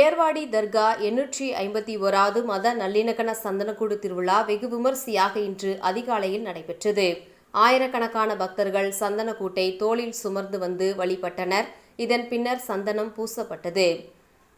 ஏர்வாடி தர்கா 851வது மத நல்லிணக்கண சந்தனக்கூடு திருவிழா வெகு விமரிசையாக இன்று அதிகாலையில் நடைபெற்றது. ஆயிரக்கணக்கான பக்தர்கள் சந்தனக்கூட்டை தோளில் சுமர்ந்து வந்து வழிபட்டனர். இதன் பின்னர் சந்தனம் பூசப்பட்டது.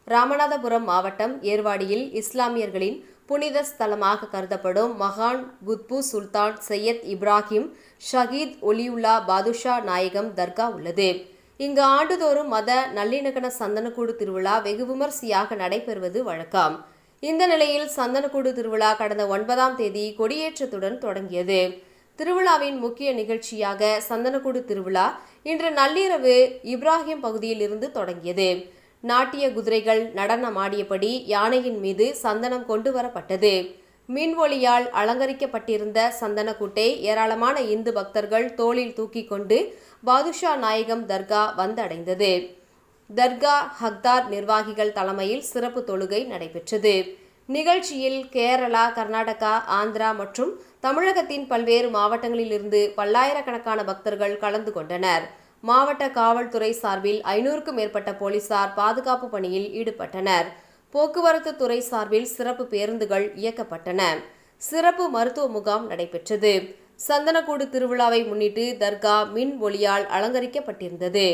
ராமநாதபுரம் மாவட்டம் ஏர்வாடியில் இஸ்லாமியர்களின் புனித ஸ்தலமாக கருதப்படும் மகான் குத்பு சுல்தான் சையத் இப்ராஹிம் ஷஹீத் ஒலியுல்லா பாதுஷா நாயகம் தர்கா உள்ளது. இங்கு ஆண்டுதோறும் மத நல்லிணக்கண சந்தனக்கூடு திருவிழா வெகு விமரிசையாக நடைபெறுவது வழக்கம். இந்த நிலையில் சந்தனக்கூடு திருவிழா கடந்த 9ஆம் தேதி கொடியேற்றத்துடன் தொடங்கியது. திருவிழாவின் முக்கிய நிகழ்ச்சியாக சந்தனக்கூடு திருவிழா இன்று நள்ளிரவு இப்ராஹிம் பகுதியில் இருந்து தொடங்கியது. நாட்டிய குதிரைகள் நடனமாடியபடி யானையின் மீது சந்தனம் கொண்டு வரப்பட்டது. மின்ஒளியால் அலங்கரிக்கப்பட்டிருந்த சந்தனக்கூட்டை ஏராளமான இந்து பக்தர்கள் தோளில் தூக்கி கொண்டு பாதுஷா நாயகம் தர்கா வந்தடைந்தது. தர்கா ஹக்தார் நிர்வாகிகள் தலைமையில் சிறப்பு தொழுகை நடைபெற்றது. நிகழ்ச்சியில் கேரளா, கர்நாடகா, ஆந்திரா மற்றும் தமிழகத்தின் பல்வேறு மாவட்டங்களிலிருந்து பல்லாயிரக்கணக்கான பக்தர்கள் கலந்து கொண்டனர். மாவட்ட காவல்துறை சார்பில் 500க்கும் மேற்பட்ட போலீசார் பாதுகாப்பு பணியில் ஈடுபட்டனர். போக்குவரத்து துறை சார்பில் சிறப்பு பேருந்துகள் இயக்கப்பட்டன. சிறப்பு மருத்துவ முகாம் நடைபெற்றது. சந்தனக்கூடு திருவிழாவை முன்னிட்டு தர்கா மின் ஒளியால் அலங்கரிக்கப்பட்டிருந்தது.